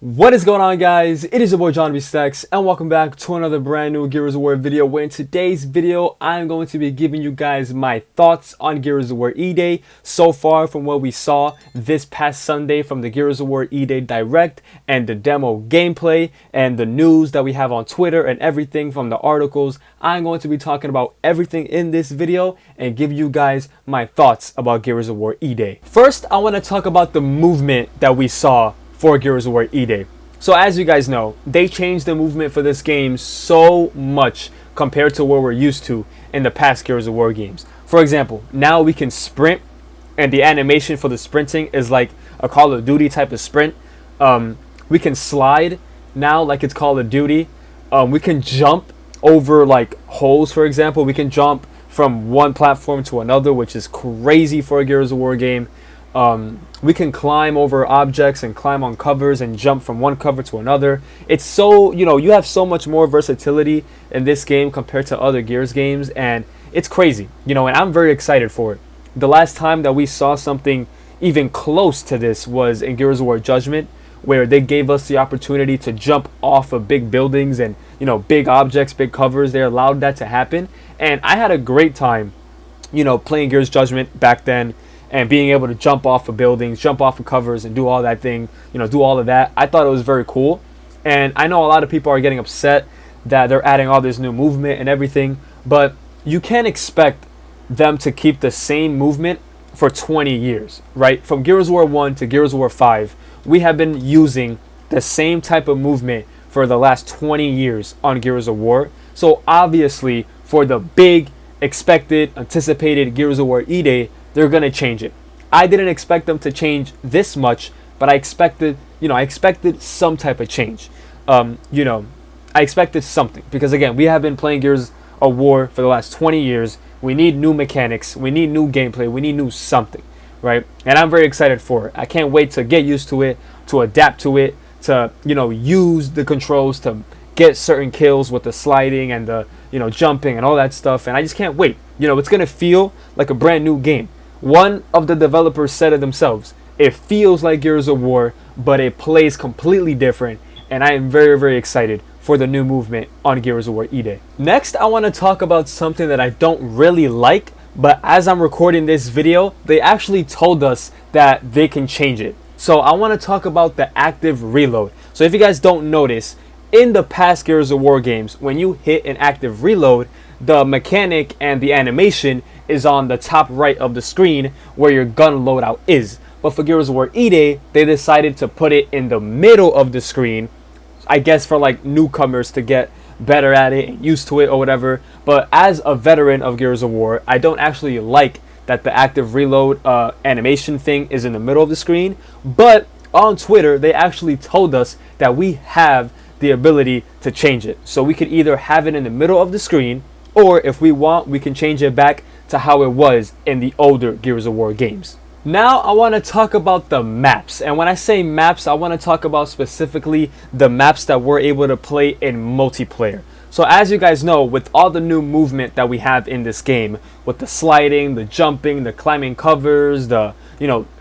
What is going on, guys? It is your boy John B. Stacks, and welcome back to another brand new Gears of War video, where in today's video I'm going to be giving you guys my thoughts on Gears of War E-Day so far from what we saw this past Sunday from the Gears of War E-Day Direct and the demo gameplay and the news that we have on Twitter and everything from the articles. I'm going to be talking about everything in this video and give you guys my thoughts about Gears of War E-Day. First, I want to talk about the movement that we saw for Gears of War E-Day. So as you guys know, they changed the movement for this game so much compared to what we're used to in the past Gears of War games. For example, now we can sprint, and the animation for the sprinting is like a Call of Duty type of sprint. We can slide now like it's Call of Duty. We can jump over like holes, for example. We can jump from one platform to another, which is crazy for a Gears of War game. We can climb over objects and climb on covers and jump from one cover to another. It's so, you have so much more versatility in this game compared to other Gears games, and it's crazy, and I'm very excited for it. The last time that we saw something even close to this was in Gears of War Judgment, where they gave us the opportunity to jump off of big buildings and, big objects, big covers. They allowed that to happen, and I had a great time, playing Gears Judgment back then, and being able to jump off of buildings, jump off of covers, and do all that thing, do all of that. I thought it was very cool. And I know a lot of people are getting upset that they're adding all this new movement and everything, but you can't expect them to keep the same movement for 20 years, right? From Gears of War 1 to Gears of War 5, we have been using the same type of movement for the last 20 years on Gears of War. So obviously, for the big, expected, anticipated Gears of War E-Day, they're gonna change it. I didn't expect them to change this much, but I expected some type of change. I expected something, because again, we have been playing Gears of War for the last 20 years. We need new mechanics, we need new gameplay, we need new something, right? And I'm very excited for it. I can't wait to get used to it, to adapt to it, to use the controls to get certain kills with the sliding and the jumping and all that stuff. And I just can't wait. It's gonna feel like a brand new game. One of the developers said it themselves. It feels like Gears of War, but it plays completely different. And I am very, very excited for the new movement on Gears of War E-Day. Next, I want to talk about something that I don't really like, but as I'm recording this video, they actually told us that they can change it. So I want to talk about the active reload. So if you guys don't notice, in the past Gears of War games, when you hit an active reload, the mechanic and the animation is on the top right of the screen where your gun loadout is. But for Gears of War E-Day, they decided to put it in the middle of the screen, I guess for like newcomers to get better at it and used to it or whatever. But as a veteran of Gears of War, I don't actually like that the active reload animation thing is in the middle of the screen. But on Twitter, they actually told us that we have the ability to change it. So we could either have it in the middle of the screen, or if we want, we can change it back to how it was in the older Gears of War games. Now I want to talk about the maps, and when I say maps, I want to talk about specifically the maps that we're able to play in multiplayer. So as you guys know, with all the new movement that we have in this game, with the sliding, the jumping, the climbing covers, the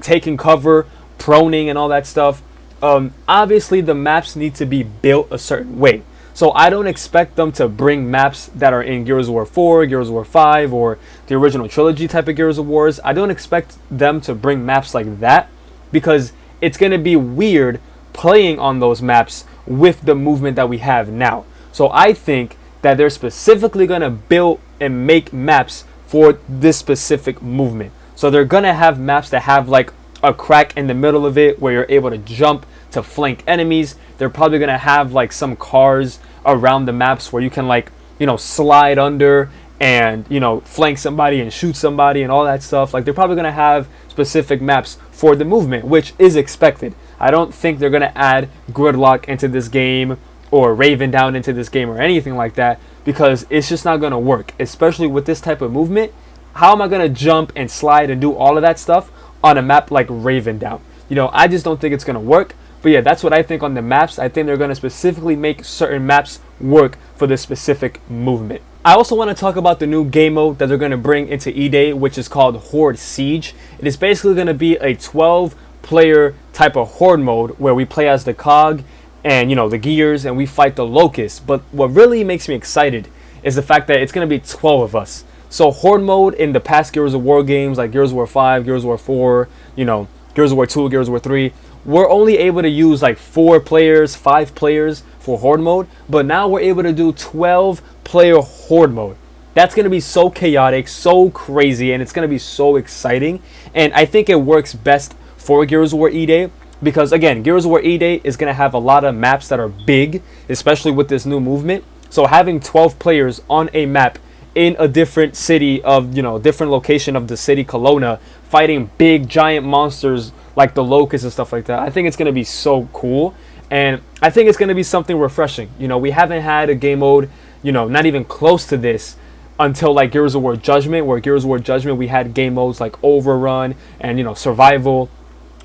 taking cover, proning and all that stuff, obviously the maps need to be built a certain way. So I don't expect them to bring maps that are in Gears of War 4, Gears of War 5, or the original trilogy type of Gears of Wars. I don't expect them to bring maps like that, because it's going to be weird playing on those maps with the movement that we have now. So I think that they're specifically going to build and make maps for this specific movement. So they're going to have maps that have like a crack in the middle of it where you're able to jump to flank enemies. They're probably going to have like some cars around the maps where you can like slide under and flank somebody and shoot somebody and all that stuff. Like, they're probably going to have specific maps for the movement, which is expected. I don't think they're going to add Gridlock into this game or Raven Down into this game or anything like that, because it's just not going to work, especially with this type of movement. How am I going to jump and slide and do all of that stuff on a map like Raven Down? I just don't think it's going to work. But yeah, that's what I think on the maps. I think they're going to specifically make certain maps work for this specific movement. I also want to talk about the new game mode that they're going to bring into E-Day, which is called Horde Siege. It is basically going to be a 12 player type of horde mode where we play as the cog and, you know, the gears, and we fight the Locust. But what really makes me excited is the fact that it's going to be 12 of us. So horde mode in the past Gears of War games like Gears of War 5, Gears of War 4, you know, Gears of War 2, Gears of War 3, we're only able to use like 4 players, 5 players for horde mode, but now we're able to do 12 player horde mode. That's going to be so chaotic, so crazy, and it's going to be so exciting. And I think it works best for Gears of War E-Day because, again, Gears of War E-Day is going to have a lot of maps that are big, especially with this new movement. So having 12 players on a map in a different city of, you know, different location of the city, Kelowna, fighting big giant monsters like the Locust and stuff like that, I think it's going to be so cool. And I think it's going to be something refreshing. You know, we haven't had a game mode, you know, not even close to this until like Gears of War Judgment, where Gears of War Judgment we had game modes like Overrun and, you know, Survival,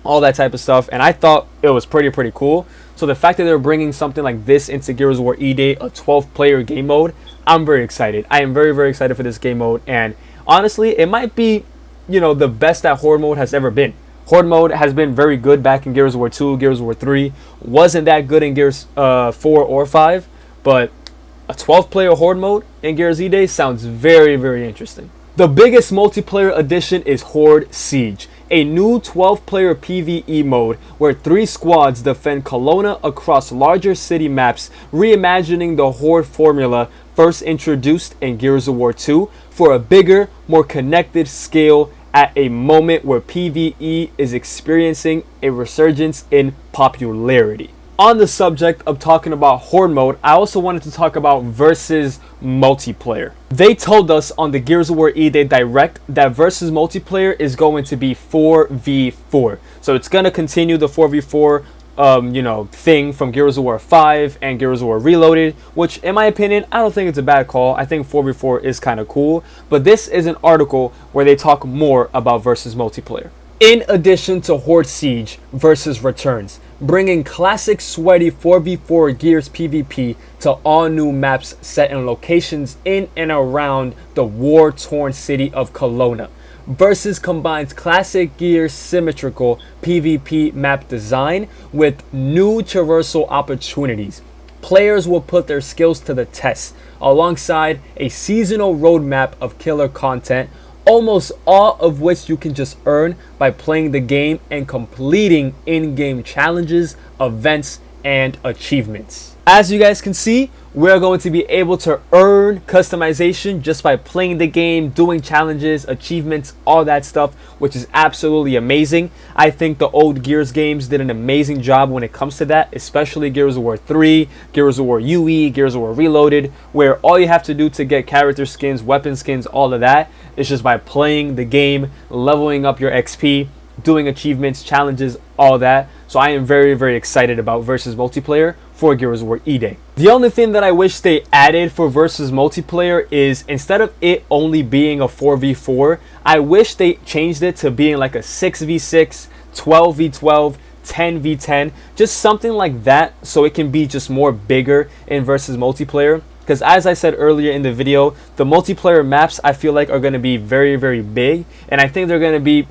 all that type of stuff, and I thought it was pretty cool. So the fact that they're bringing something like this into Gears of War E-Day, a 12 player game mode, I'm very excited. I am very excited for this game mode, and honestly it might be, you know, the best that horde mode has ever been. Horde mode has been very good back in Gears of War 2, Gears of War 3, wasn't that good in Gears 4 or 5, but a 12 player horde mode in Gears E-Day sounds very interesting. The biggest multiplayer addition is Horde Siege, a new 12-player PvE mode where 3 squads defend Kelowna across larger city maps, reimagining the Horde formula first introduced in Gears of War 2 for a bigger, more connected scale at a moment where PvE is experiencing a resurgence in popularity. On the subject of talking about horde mode, I also wanted to talk about versus multiplayer. They told us on the Gears of War E-Day Direct that versus multiplayer is going to be 4v4. So it's going to continue the 4v4 you know, thing from Gears of War 5 and Gears of War Reloaded, which in my opinion, I don't think it's a bad call. I think 4v4 is kind of cool, but this is an article where they talk more about versus multiplayer. In addition to Horde Siege versus returns, bringing classic sweaty 4v4 Gears PvP to all new maps set in locations in and around the war-torn city of Kelowna. Versus combines classic Gears symmetrical PvP map design with new traversal opportunities. Players will put their skills to the test alongside a seasonal roadmap of killer content, almost all of which you can just earn by playing the game and completing in-game challenges, events, and achievements. As you guys can see, we're going to be able to earn customization just by playing the game, doing challenges, achievements, all that stuff, which is absolutely amazing. I think the old Gears games did an amazing job when it comes to that, especially Gears of War 3, Gears of War UE, Gears of War Reloaded, where all you have to do to get character skins, weapon skins, all of that is just by playing the game, leveling up your XP, doing achievements, challenges, all that. So I am very excited about versus multiplayer for Gears of War E-Day. The only thing that I wish they added for versus multiplayer is instead of it only being a 4v4, I wish they changed it to being like a 6v6, 12v12, 10v10, just something like that, so it can be just more bigger in versus multiplayer. Because as I said earlier in the video, the multiplayer maps I feel like are going to be very big, and I think they're going to be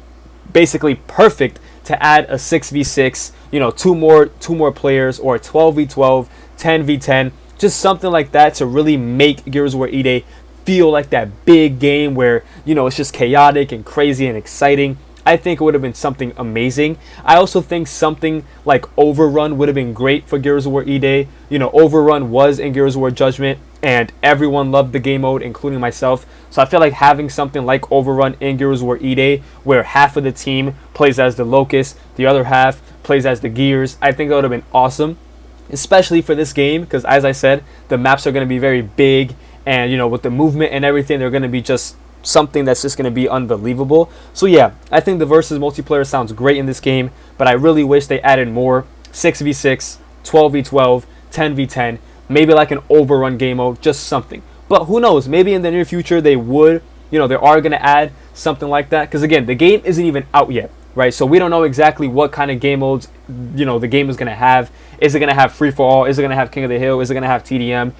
basically perfect to add a 6v6, you know, two more players, or a 12v12, 10v10, just something like that to really make Gears of War E-Day feel like that big game where, you know, it's just chaotic and crazy and exciting. I think it would have been something amazing. I also think something like Overrun would have been great for Gears of War E-Day. You know, Overrun was in Gears of War Judgment, and everyone loved the game mode, including myself. So I feel like having something like Overrun in Gears of War E-Day, where half of the team plays as the Locust, the other half plays as the Gears, I think that would have been awesome. Especially for this game, because as I said, the maps are going to be very big, and, you know, with the movement and everything, they're going to be just something that's just going to be unbelievable. So yeah, I think the versus multiplayer sounds great in this game, but I really wish they added more 6v6, 12v12, 10v10, maybe like an Overrun game mode, just something. But who knows, maybe in the near future they would, you know, they are going to add something like that, because again, the game isn't even out yet, right? So we don't know exactly what kind of game modes, you know, the game is going to have. Is it going to have free-for-all? Is it going to have King of the Hill? Is it going to have TDM?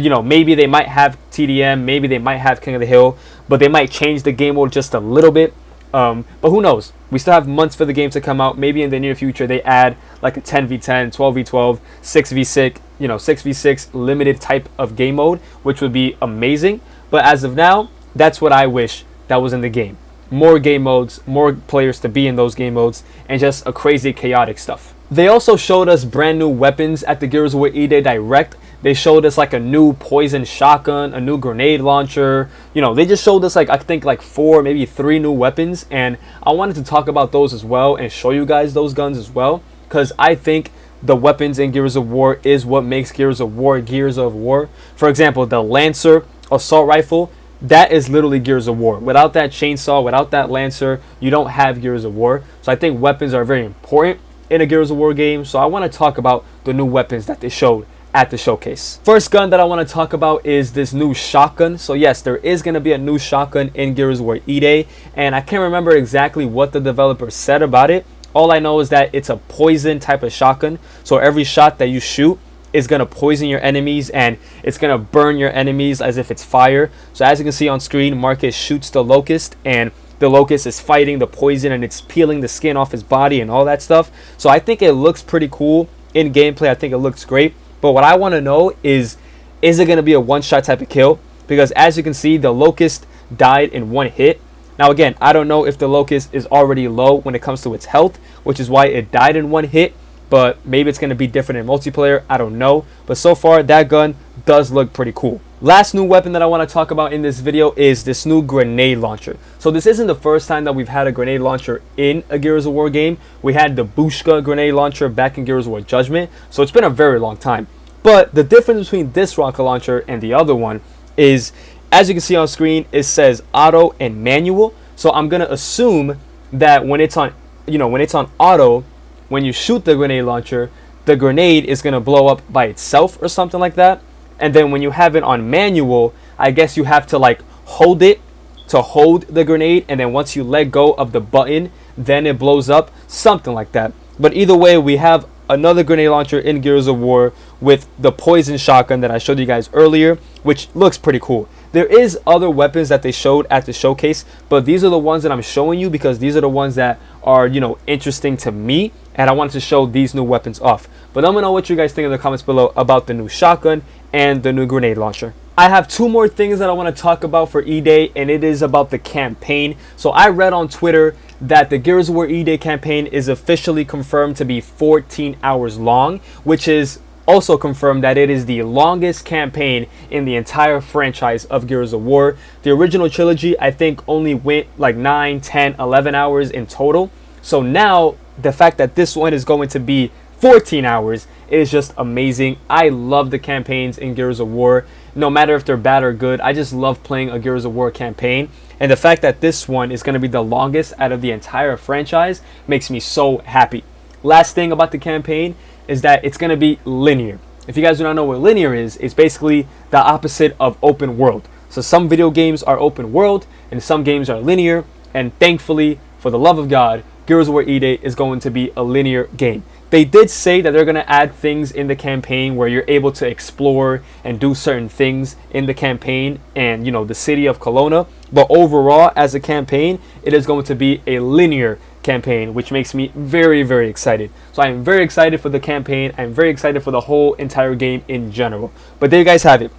You know, maybe they might have TDM, maybe they might have King of the Hill, but they might change the game mode just a little bit. But who knows? We still have months for the game to come out. Maybe in the near future they add like a 10v10, 12v12, 6v6, 6v6 limited type of game mode, which would be amazing. But as of now, that's what I wish that was in the game. More game modes, more players to be in those game modes, and just a crazy chaotic stuff. They also showed us brand new weapons at the Gears of War E-Day Direct. They showed us like a new poison shotgun, a new grenade launcher. They just showed us like, I think like 4, maybe 3 new weapons. And I wanted to talk about those as well and show you guys those guns as well. Because I think the weapons in Gears of War is what makes Gears of War Gears of War. For example, the Lancer assault rifle, that is literally Gears of War. Without that chainsaw, without that Lancer, you don't have Gears of War. So I think weapons are very important in a Gears of War game. So I want to talk about the new weapons that they showed at the showcase. First gun that I want to talk about is this new shotgun. So yes, there is going to be a new shotgun in Gears of War E-Day, and I can't remember exactly what the developer said about it. All I know is that it's a poison type of shotgun. So every shot that you shoot is going to poison your enemies, and it's going to burn your enemies as if it's fire. So as you can see on screen, Marcus shoots the Locust, and the Locust is fighting the poison, and it's peeling the skin off his body and all that stuff. So I think it looks pretty cool in gameplay. I think it looks great. But what I want to know is it going to be a one-shot type of kill? Because as you can see, the Locust died in 1 hit. Now again, I don't know if the Locust is already low when it comes to its health, which is why it died in 1 hit. But maybe it's going to be different in multiplayer. I don't know. But so far, that gun does look pretty cool. Last new weapon that I want to talk about in this video is this new grenade launcher. So this isn't the first time that we've had a grenade launcher in a Gears of War game. We had the Bushka grenade launcher back in Gears of War Judgment. So it's been a very long time. But the difference between this rocket launcher and the other one is, as you can see on screen, it says auto and manual. So I'm going to assume that when it's on, when it's on auto, when you shoot the grenade launcher, the grenade is going to blow up by itself or something like that. And then when you have it on manual, I guess you have to like hold it to hold the grenade. And then once you let go of the button, then it blows up, something like that. But either way, we have another grenade launcher in Gears of War with the poison shotgun that I showed you guys earlier, which looks pretty cool. There is other weapons that they showed at the showcase, but these are the ones that I'm showing you because these are the ones that are, interesting to me, and I wanted to show these new weapons off. But let me know what you guys think in the comments below about the new shotgun and the new grenade launcher. I have 2 more things that I want to talk about for E-Day, and it is about the campaign. So I read on Twitter that the Gears of War E-Day campaign is officially confirmed to be 14 hours long, which is also confirmed that it is the longest campaign in the entire franchise of Gears of War. The original trilogy, I think, only went like 9, 10, 11 hours in total. So now the fact that this one is going to be 14 hours is just amazing. I love the campaigns in Gears of War. No matter if they're bad or good, I just love playing a Gears of War campaign. And the fact that this one is going to be the longest out of the entire franchise makes me so happy. Last thing about the campaign is that it's going to be linear. If you guys do not know what linear is, it's basically the opposite of open world. So some video games are open world and some games are linear. And thankfully, for the love of God, Gears of War E-Day is going to be a linear game. They did say that they're going to add things in the campaign where you're able to explore and do certain things in the campaign and, the city of Kelowna. But overall, as a campaign, it is going to be a linear campaign, which makes me very, very excited. So I am very excited for the campaign. I'm very excited for the whole entire game in general. But there you guys have it.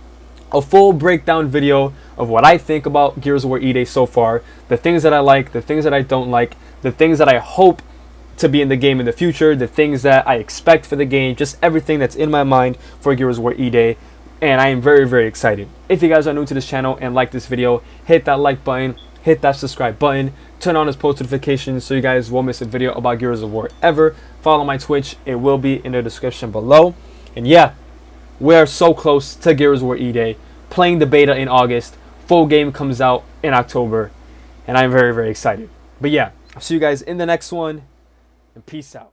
A full breakdown video of what I think about Gears of War E-Day so far. The things that I like, the things that I don't like, the things that I hope to be in the game in the future, the things that I expect for the game, just everything that's in my mind for Gears of War E-Day. And I am very, very excited. If you guys are new to this channel and like this video, hit that like button, hit that subscribe button, turn on those post notifications so you guys won't miss a video about Gears of War ever. Follow my Twitch, it will be in the description below. And yeah, we are so close to Gears of War E-Day, playing the beta in August, full game comes out in October, and I'm very, very excited. But yeah, I'll see you guys in the next one, and peace out.